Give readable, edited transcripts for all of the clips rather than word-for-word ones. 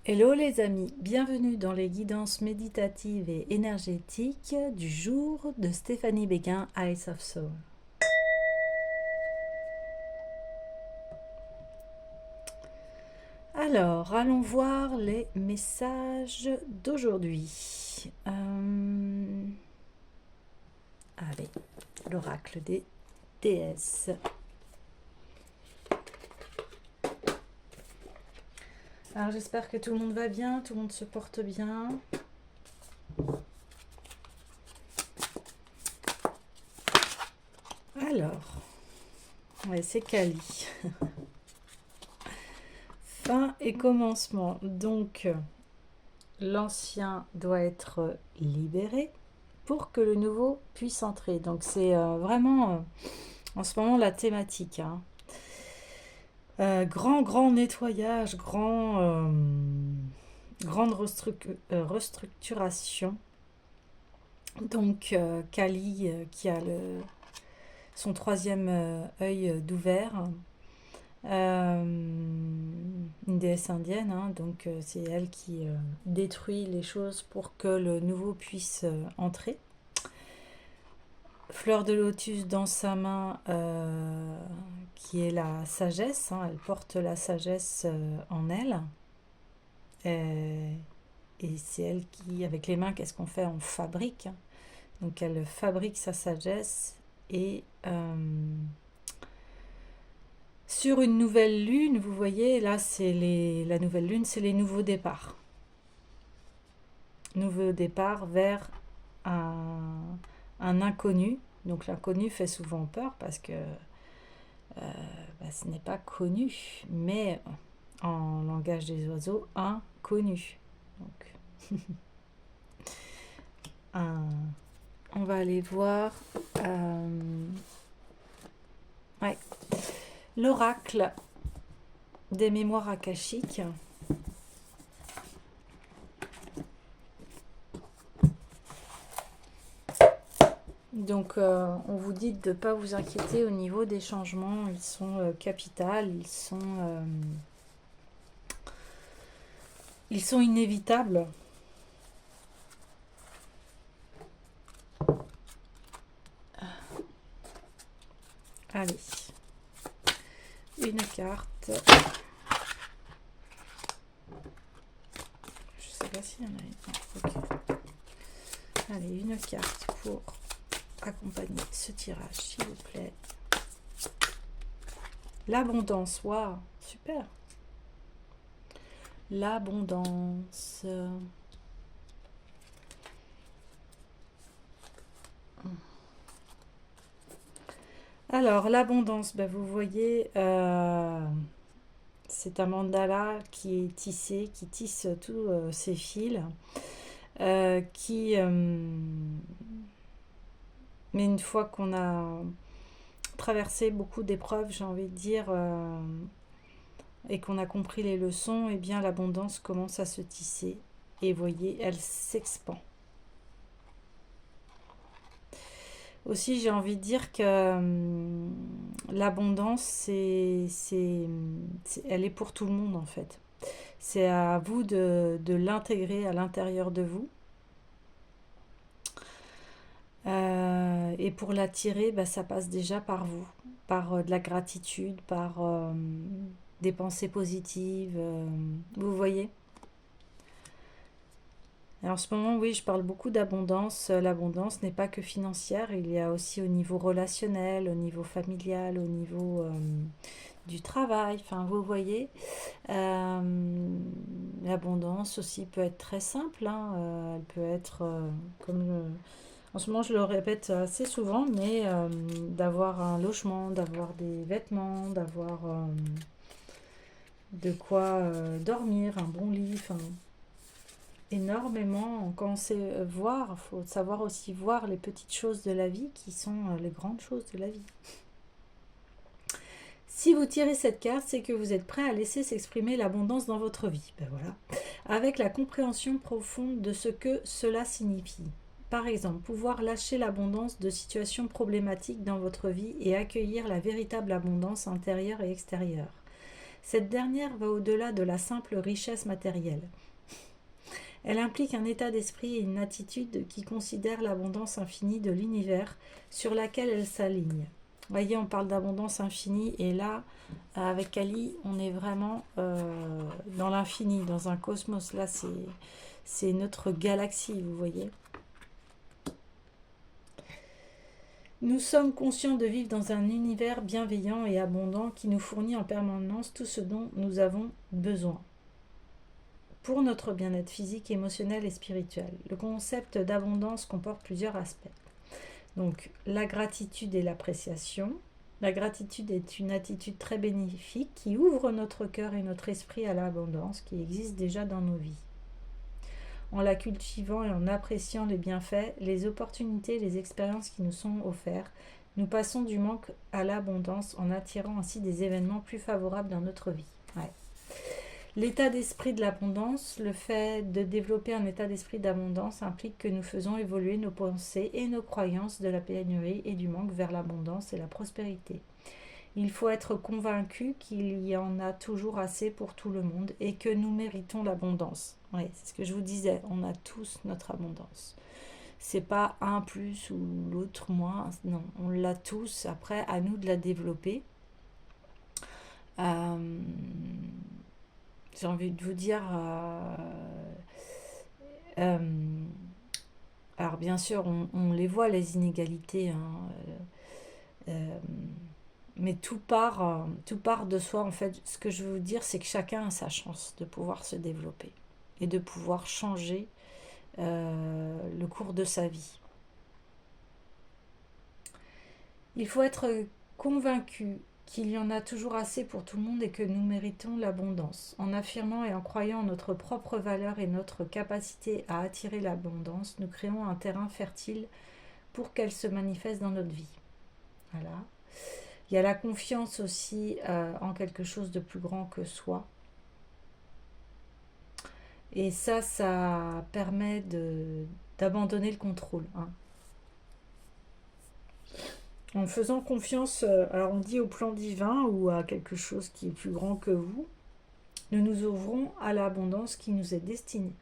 Hello les amis, bienvenue dans les guidances méditatives et énergétiques du jour de Stéphanie Béguin, Eyes of Soul. Alors, allons voir les messages d'aujourd'hui. Allez, l'oracle des déesses. Alors j'espère que tout le monde va bien, tout le monde se porte bien. Alors, ouais, c'est Kali. Fin et commencement. Donc, l'ancien doit être libéré pour que le nouveau puisse entrer. Donc, c'est vraiment en ce moment la thématique. Grand nettoyage, grande restructuration. Donc, Kali qui a son troisième œil d'ouvert. Une déesse indienne, donc c'est elle qui détruit les choses pour que le nouveau puisse entrer. Fleur de lotus dans sa main, qui est la sagesse, elle porte la sagesse en elle. Et c'est elle qui, avec les mains, qu'est-ce qu'on fait? On fabrique. Donc elle fabrique sa sagesse et sur une nouvelle lune, vous voyez, là, la nouvelle lune, c'est les nouveaux départs. Nouveau départ vers un inconnu. Donc l'inconnu fait souvent peur parce que ce n'est pas connu, mais en langage des oiseaux, inconnu. Donc, on va aller voir ouais, l'oracle des mémoires akashiques. Donc, on vous dit de ne pas vous inquiéter au niveau des changements. Ils sont capitaux, ils sont inévitables. Allez, une carte. Je sais pas s'il y en a une. Okay. Allez, une carte pour accompagner ce tirage, s'il vous plaît. L'abondance, waouh, super. L'abondance. Alors, l'abondance, vous voyez, c'est un mandala qui est tissé, qui tisse tous ces fils, mais une fois qu'on a traversé beaucoup d'épreuves, j'ai envie de dire, et qu'on a compris les leçons, eh bien l'abondance commence à se tisser. Et vous voyez, elle s'expand. Aussi, j'ai envie de dire que l'abondance, elle est pour tout le monde en fait. C'est à vous de l'intégrer à l'intérieur de vous. Et pour l'attirer, ça passe déjà par vous, par de la gratitude, par des pensées positives. Vous voyez? Et en ce moment, oui, je parle beaucoup d'abondance. L'abondance n'est pas que financière, il y a aussi au niveau relationnel, au niveau familial, au niveau du travail. Enfin, vous voyez, l'abondance aussi peut être très simple. Elle peut être en ce moment, je le répète assez souvent, mais d'avoir un logement, d'avoir des vêtements, d'avoir de quoi dormir, un bon lit, enfin, énormément. Quand on sait voir, il faut savoir aussi voir les petites choses de la vie qui sont les grandes choses de la vie. Si vous tirez cette carte, c'est que vous êtes prêt à laisser s'exprimer l'abondance dans votre vie. Voilà. Avec la compréhension profonde de ce que cela signifie. Par exemple, pouvoir lâcher l'abondance de situations problématiques dans votre vie et accueillir la véritable abondance intérieure et extérieure. Cette dernière va au-delà de la simple richesse matérielle. Elle implique un état d'esprit et une attitude qui considèrent l'abondance infinie de l'univers sur laquelle elle s'aligne. Vous voyez, on parle d'abondance infinie et là, avec Kali, on est vraiment dans l'infini, dans un cosmos. Là, c'est notre galaxie, vous voyez. Nous sommes conscients de vivre dans un univers bienveillant et abondant qui nous fournit en permanence tout ce dont nous avons besoin pour notre bien-être physique, émotionnel et spirituel. Le concept d'abondance comporte plusieurs aspects. Donc, la gratitude et l'appréciation. La gratitude est une attitude très bénéfique qui ouvre notre cœur et notre esprit à l'abondance qui existe déjà dans nos vies. En la cultivant et en appréciant les bienfaits, les opportunités et les expériences qui nous sont offertes, nous passons du manque à l'abondance en attirant ainsi des événements plus favorables dans notre vie. Ouais. L'état d'esprit de l'abondance, le fait de développer un état d'esprit d'abondance implique que nous faisons évoluer nos pensées et nos croyances de la pénurie et du manque vers l'abondance et la prospérité. Il faut être convaincu qu'il y en a toujours assez pour tout le monde et que nous méritons l'abondance. Oui, c'est ce que je vous disais, on a tous notre abondance. C'est pas un plus ou l'autre moins, non, on l'a tous. Après, à nous de la développer. J'ai envie de vous dire, euh, alors bien sûr, on les voit les inégalités, hein, mais tout part de soi. En fait, ce que je veux vous dire, c'est que chacun a sa chance de pouvoir se développer et de pouvoir changer le cours de sa vie. Il faut être convaincu qu'il y en a toujours assez pour tout le monde et que nous méritons l'abondance. En affirmant et en croyant en notre propre valeur et notre capacité à attirer l'abondance, nous créons un terrain fertile pour qu'elle se manifeste dans notre vie. Voilà. Il y a la confiance aussi en quelque chose de plus grand que soi. Et ça permet d'abandonner le contrôle. Hein. En faisant confiance, alors on dit au plan divin ou à quelque chose qui est plus grand que vous, nous nous ouvrons à l'abondance qui nous est destinée.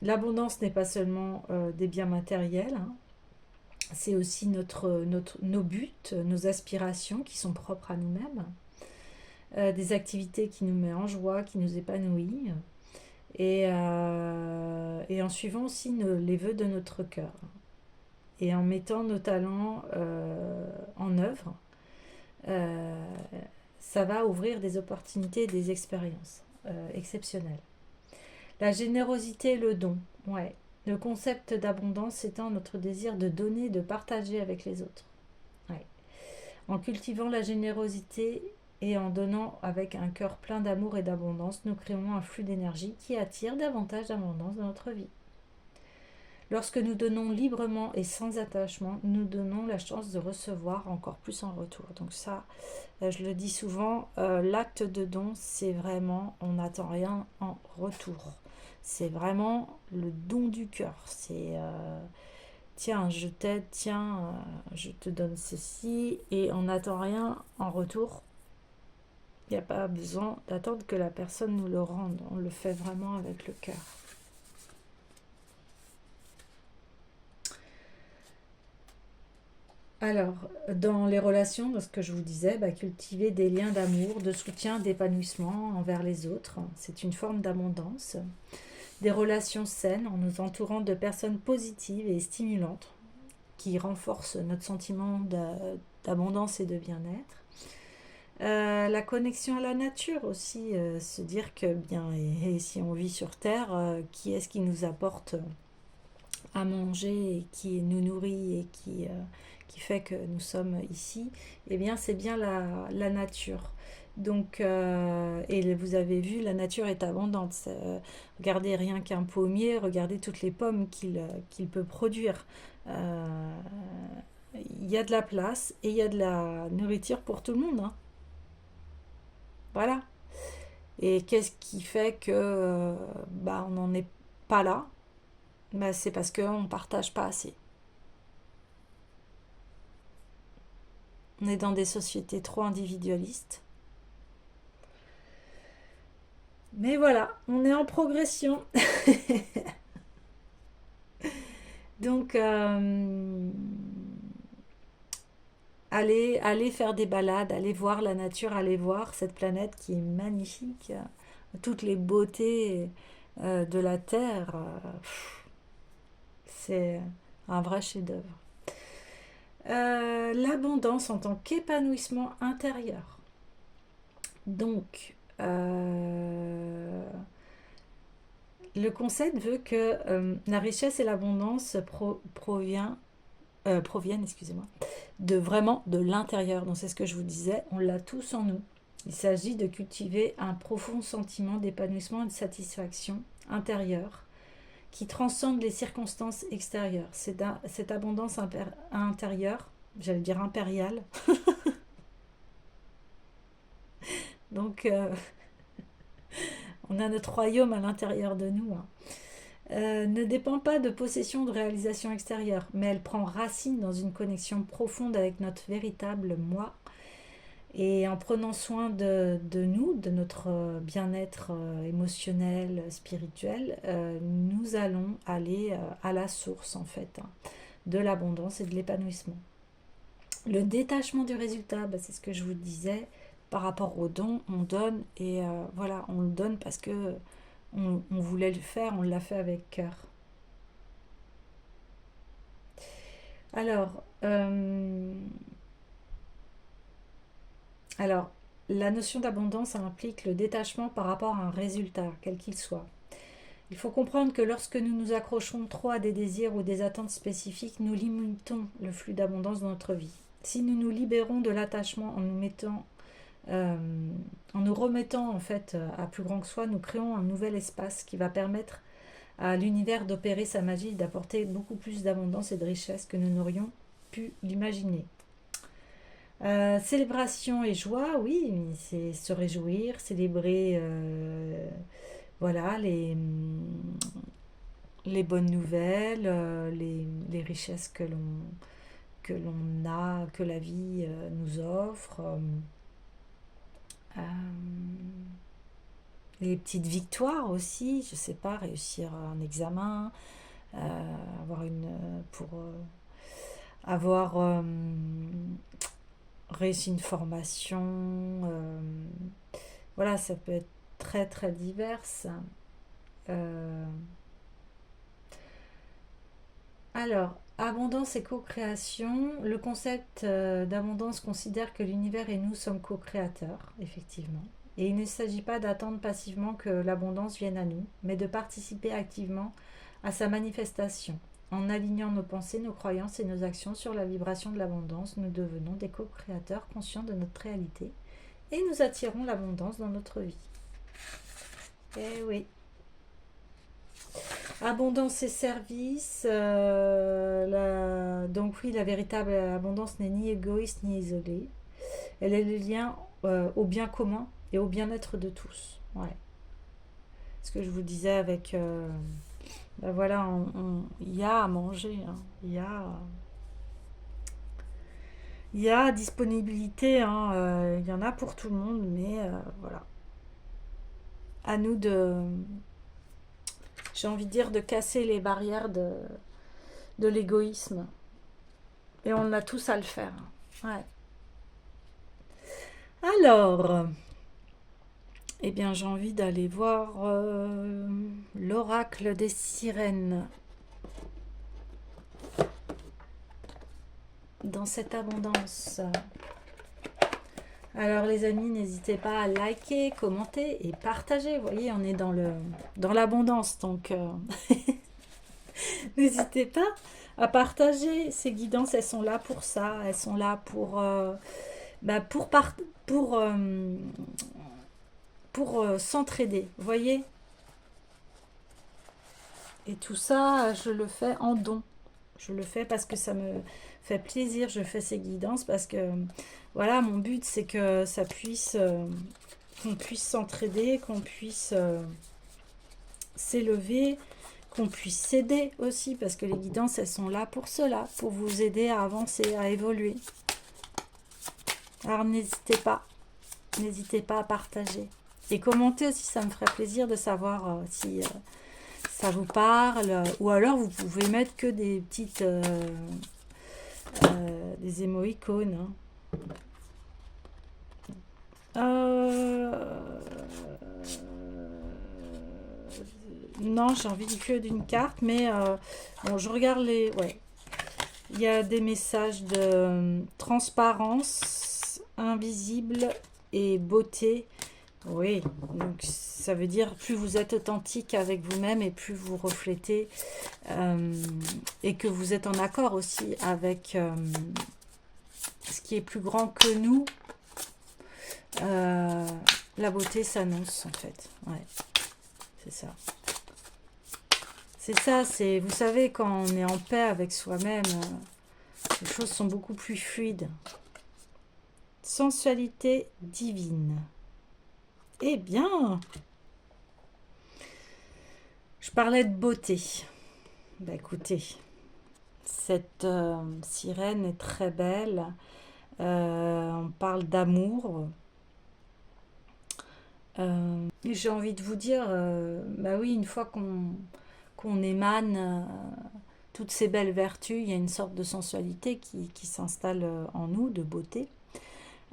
L'abondance n'est pas seulement des biens matériels, hein. C'est aussi nos buts, nos aspirations qui sont propres à nous-mêmes, des activités qui nous mettent en joie, qui nous épanouissent, et en suivant aussi les vœux de notre cœur, et en mettant nos talents en œuvre. Ça va ouvrir des opportunités et des expériences exceptionnelles. La générosité et le don, ouais. Le concept d'abondance étant notre désir de donner, de partager avec les autres. Ouais. En cultivant la générosité et en donnant avec un cœur plein d'amour et d'abondance, nous créons un flux d'énergie qui attire davantage d'abondance dans notre vie. Lorsque nous donnons librement et sans attachement, nous donnons la chance de recevoir encore plus en retour. Donc ça, je le dis souvent, l'acte de don, c'est vraiment, on n'attend rien en retour. C'est vraiment le don du cœur. C'est, tiens, je t'aide, tiens, je te donne ceci, et on n'attend rien en retour. Il n'y a pas besoin d'attendre que la personne nous le rende. On le fait vraiment avec le cœur. Alors, dans les relations, dans ce que je vous disais, cultiver des liens d'amour, de soutien, d'épanouissement envers les autres, c'est une forme d'abondance. Des relations saines en nous entourant de personnes positives et stimulantes qui renforcent notre sentiment d'abondance et de bien-être. La connexion à la nature aussi, se dire que bien, et si on vit sur Terre, qui est-ce qui nous apporte à manger et qui nous nourrit et qui fait que nous sommes ici, eh bien c'est bien la nature. Donc, et vous avez vu, la nature est abondante. Regardez rien qu'un pommier, regardez toutes les pommes qu'il peut produire. Il y a de la place et il y a de la nourriture pour tout le monde. Hein. Voilà. Et qu'est-ce qui fait que on n'en est pas là? C'est parce qu'on ne partage pas assez. On est dans des sociétés trop individualistes. Mais voilà, on est en progression. Donc, allez faire des balades, allez voir la nature, allez voir cette planète qui est magnifique, toutes les beautés de la Terre. C'est un vrai chef-d'œuvre. L'abondance en tant qu'épanouissement intérieur. Donc, le concept veut que la richesse et l'abondance proviennent, excusez-moi, de vraiment de l'intérieur. Donc c'est ce que je vous disais, on l'a tous en nous. Il s'agit de cultiver un profond sentiment d'épanouissement et de satisfaction intérieure qui transcende les circonstances extérieures. Cette abondance intérieure, j'allais dire impériale, donc on a notre royaume à l'intérieur de nous, hein. Ne dépend pas de possession ou de réalisation extérieure, mais elle prend racine dans une connexion profonde avec notre véritable moi. Et en prenant soin de nous, de notre bien-être émotionnel, spirituel, nous allons aller à la source, en fait, hein, de l'abondance et de l'épanouissement. Le détachement du résultat, bah, c'est ce que je vous disais, par rapport au don, on donne, et voilà, on le donne parce que on voulait le faire, on l'a fait avec cœur. Alors, alors, la notion d'abondance implique le détachement par rapport à un résultat, quel qu'il soit. Il faut comprendre que lorsque nous nous accrochons trop à des désirs ou des attentes spécifiques, nous limitons le flux d'abondance dans notre vie. Si nous nous libérons de l'attachement euh, en nous remettant en fait à plus grand que soi, nous créons un nouvel espace qui va permettre à l'univers d'opérer sa magie et d'apporter beaucoup plus d'abondance et de richesse que nous n'aurions pu l'imaginer. Célébration et joie, oui, c'est se réjouir, célébrer voilà, les bonnes nouvelles, les richesses que l'on a, que la vie nous offre, euh, les petites victoires aussi, je sais pas, réussir un examen, avoir pour avoir réussi une formation, voilà, ça peut être très très divers. Euh, alors, abondance et co-création. Le concept d'abondance considère que l'univers et nous sommes co-créateurs, effectivement. Et il ne s'agit pas d'attendre passivement que l'abondance vienne à nous, mais de participer activement à sa manifestation. En alignant nos pensées, nos croyances et nos actions sur la vibration de l'abondance, nous devenons des co-créateurs conscients de notre réalité et nous attirons l'abondance dans notre vie. Eh oui. Abondance et service. Donc oui, la véritable abondance n'est ni égoïste ni isolée. Elle est le lien au bien commun et au bien-être de tous. Ouais. Ce que je vous disais avec... ben voilà, il y a à manger, hein. Il y a disponibilité, hein, il y en a pour tout le monde, mais voilà. À nous j'ai envie de dire, de casser les barrières de l'égoïsme. Et on a tous à le faire. Ouais. Alors, eh bien, j'ai envie d'aller voir l'oracle des sirènes dans cette abondance. Alors les amis, n'hésitez pas à liker, commenter et partager. Vous voyez, on est dans l'abondance, donc n'hésitez pas à partager. Ces guidances, elles sont là pour ça. Elles sont là pour s'entraider. Vous voyez. Et tout ça, je le fais en don. Je le fais parce que ça me fait plaisir. Je fais ces guidances parce que, voilà, mon but, c'est que ça puisse, qu'on puisse s'entraider, qu'on puisse s'élever, qu'on puisse s'aider aussi, parce que les guidances, elles sont là pour cela, pour vous aider à avancer, à évoluer. Alors n'hésitez pas à partager. Et commenter aussi, ça me ferait plaisir de savoir si ça vous parle. Ou alors vous pouvez mettre que des petites des émo-icônes. Hein. Non, j'ai envie que d'une carte, mais bon, je regarde les... Ouais. Il y a des messages de transparence, invisible et beauté. Oui, donc ça veut dire plus vous êtes authentique avec vous-même et plus vous reflétez et que vous êtes en accord aussi avec ce qui est plus grand que nous. La beauté s'annonce en fait. Ouais, c'est ça. C'est ça, c'est, vous savez, quand on est en paix avec soi-même, les choses sont beaucoup plus fluides. Sensualité divine. Eh bien, je parlais de beauté. Bah écoutez, cette sirène est très belle. On parle d'amour. J'ai envie de vous dire, bah oui, une fois qu'on émane toutes ces belles vertus, il y a une sorte de sensualité qui s'installe en nous, de beauté.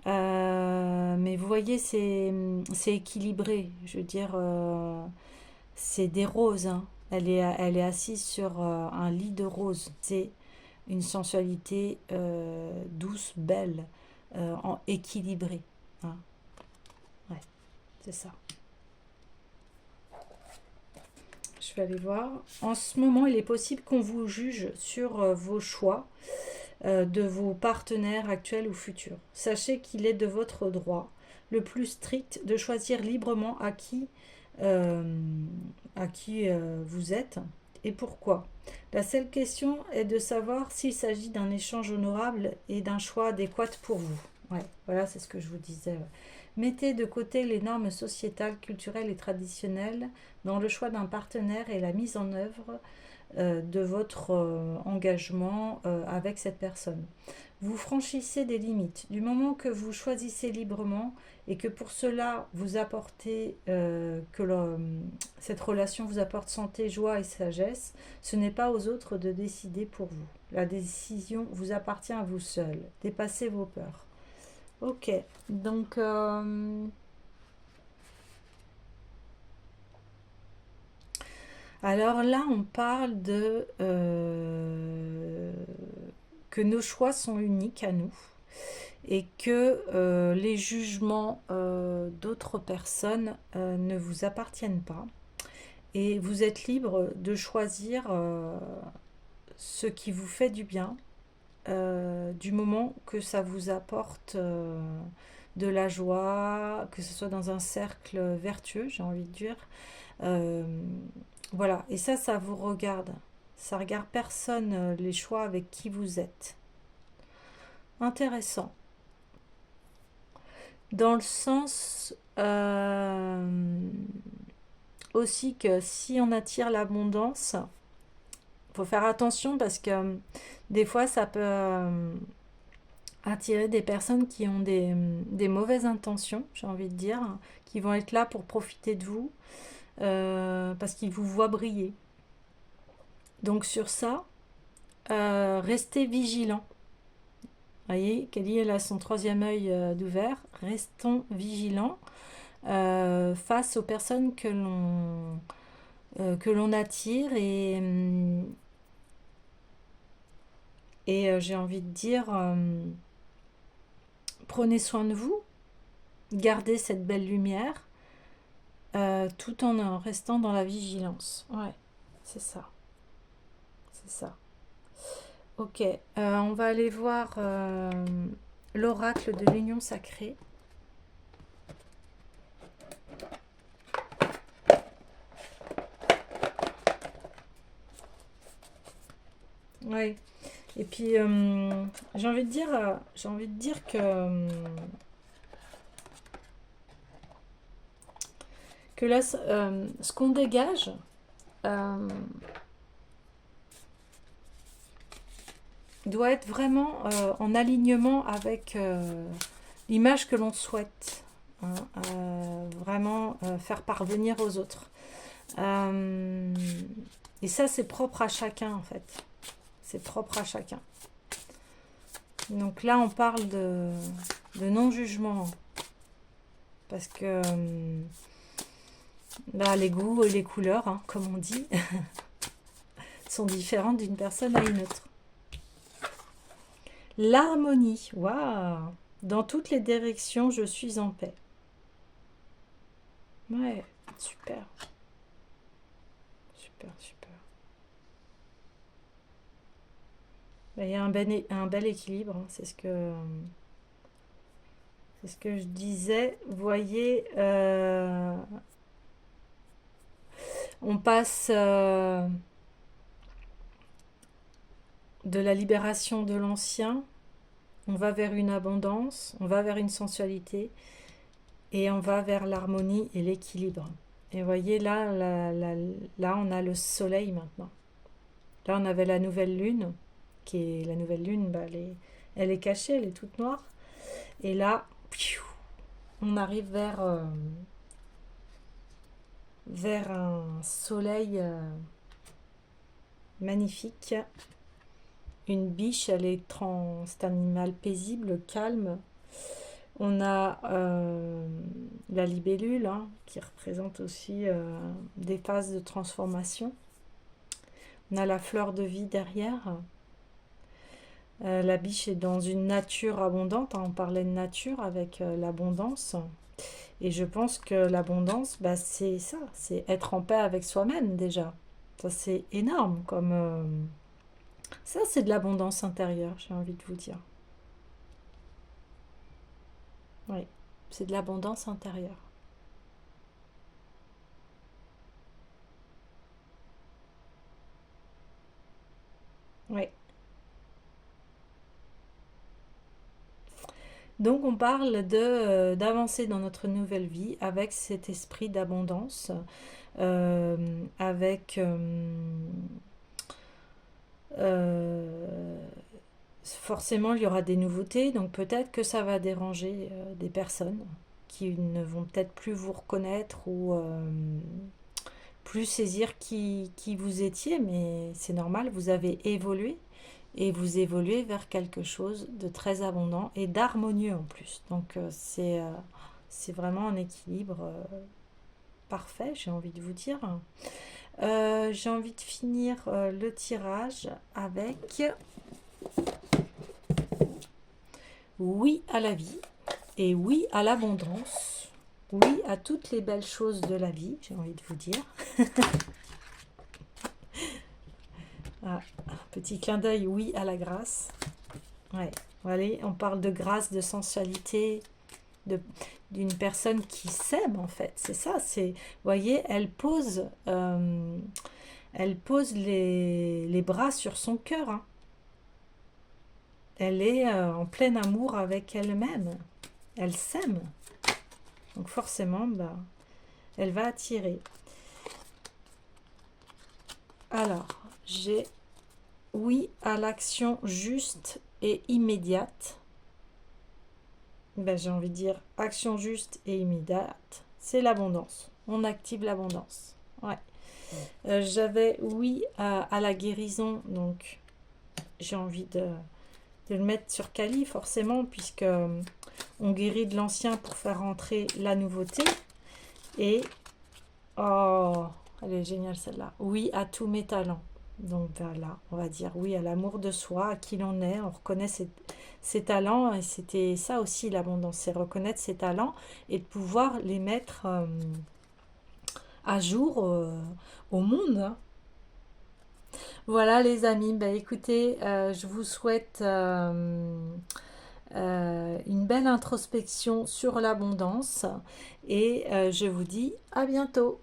Mais vous voyez, c'est équilibré. Je veux dire, c'est des roses. Hein. Elle est assise sur un lit de roses. C'est une sensualité douce, belle, équilibrée. Hein. Ouais, c'est ça. Je vais aller voir. En ce moment, il est possible qu'on vous juge sur vos choix de vos partenaires actuels ou futurs. Sachez qu'il est de votre droit le plus strict de choisir librement euh, à qui vous êtes et pourquoi. La seule question est de savoir s'il s'agit d'un échange honorable et d'un choix adéquat pour vous. Ouais, voilà, c'est ce que je vous disais. Mettez de côté les normes sociétales, culturelles et traditionnelles dans le choix d'un partenaire et la mise en œuvre de votre engagement avec cette personne. Vous franchissez des limites. Du moment que vous choisissez librement et que pour cela vous apportez, cette relation vous apporte santé, joie et sagesse, ce n'est pas aux autres de décider pour vous. La décision vous appartient à vous seul. Dépassez vos peurs. Ok, donc alors là on parle de que nos choix sont uniques à nous et que les jugements d'autres personnes ne vous appartiennent pas et vous êtes libre de choisir ce qui vous fait du bien du moment que ça vous apporte de la joie, que ce soit dans un cercle vertueux, j'ai envie de dire. Euh, voilà, et ça vous regarde. Ça regarde personne les choix avec qui vous êtes. Intéressant. Dans le sens aussi que si on attire l'abondance, il faut faire attention parce que des fois ça peut attirer des personnes qui ont des mauvaises intentions, j'ai envie de dire, qui vont être là pour profiter de vous parce qu'ils vous voient briller. Donc sur ça, restez vigilants. Vous voyez, Kelly, elle a son troisième œil d'ouvert. Restons vigilants face aux personnes que l'on attire et j'ai envie de dire, prenez soin de vous, gardez cette belle lumière tout en restant dans la vigilance. Ouais, c'est ça. C'est ça. Ok, on va aller voir l'oracle de l'union sacrée. Oui. Et puis j'ai envie de dire que là, ce qu'on dégage, doit être vraiment en alignement avec l'image que l'on souhaite, hein, vraiment faire parvenir aux autres. Euh, et ça, c'est propre à chacun, en fait. C'est propre à chacun. Donc là, on parle de non-jugement. Parce que là, les goûts et les couleurs, hein, comme on dit, sont différentes d'une personne à une autre. L'harmonie. Waouh! Dans toutes les directions, je suis en paix. Ouais, super. Super, super. Il y a un bel équilibre, hein, c'est ce que je disais. Vous voyez, on passe de la libération de l'ancien, on va vers une abondance, on va vers une sensualité, et on va vers l'harmonie et l'équilibre. Et vous voyez, là, on a le soleil maintenant. Là, on avait la nouvelle lune, qui est la nouvelle lune, bah, elle est cachée, elle est toute noire. Et là, on arrive vers un soleil magnifique. Une biche, c'est un animal paisible, calme. On a la libellule, hein, qui représente aussi des phases de transformation. On a la fleur de vie derrière. La biche est dans une nature abondante, hein, on parlait de nature avec l'abondance. Et je pense que l'abondance, bah, c'est ça, c'est être en paix avec soi-même déjà. Ça, c'est énorme comme... ça, c'est de l'abondance intérieure, j'ai envie de vous dire. Oui, c'est de l'abondance intérieure. Oui. Donc on parle d'avancer dans notre nouvelle vie avec cet esprit d'abondance, avec forcément il y aura des nouveautés, donc peut-être que ça va déranger des personnes qui ne vont peut-être plus vous reconnaître ou plus saisir qui vous étiez, mais c'est normal, vous avez évolué et vous évoluez vers quelque chose de très abondant et d'harmonieux en plus. Donc c'est vraiment un équilibre parfait, j'ai envie de vous dire. J'ai envie de finir le tirage avec oui à la vie et oui à l'abondance. Oui à toutes les belles choses de la vie, j'ai envie de vous dire. Ah, petit clin d'œil, oui à la grâce. Ouais, allez, on parle de grâce, de sensualité, de, d'une personne qui s'aime en fait. C'est ça, vous voyez, elle pose les bras sur son cœur, hein. Elle est en plein amour avec elle-même. Elle s'aime. Donc forcément, bah, elle va attirer. Alors, j'ai oui à l'action juste et immédiate. Ben, j'ai envie de dire action juste et immédiate. C'est l'abondance. On active l'abondance. Ouais. J'avais oui à la guérison, donc j'ai envie de le mettre sur Kali forcément, puisque on guérit de l'ancien pour faire entrer la nouveauté. Et oh, elle est géniale celle-là. Oui à tous mes talents. Donc voilà, on va dire oui à l'amour de soi, à qui l'on est, on reconnaît ses talents, et c'était ça aussi l'abondance, c'est reconnaître ses talents et de pouvoir les mettre à jour au monde, hein. Voilà les amis, bah, écoutez, je vous souhaite une belle introspection sur l'abondance et je vous dis à bientôt.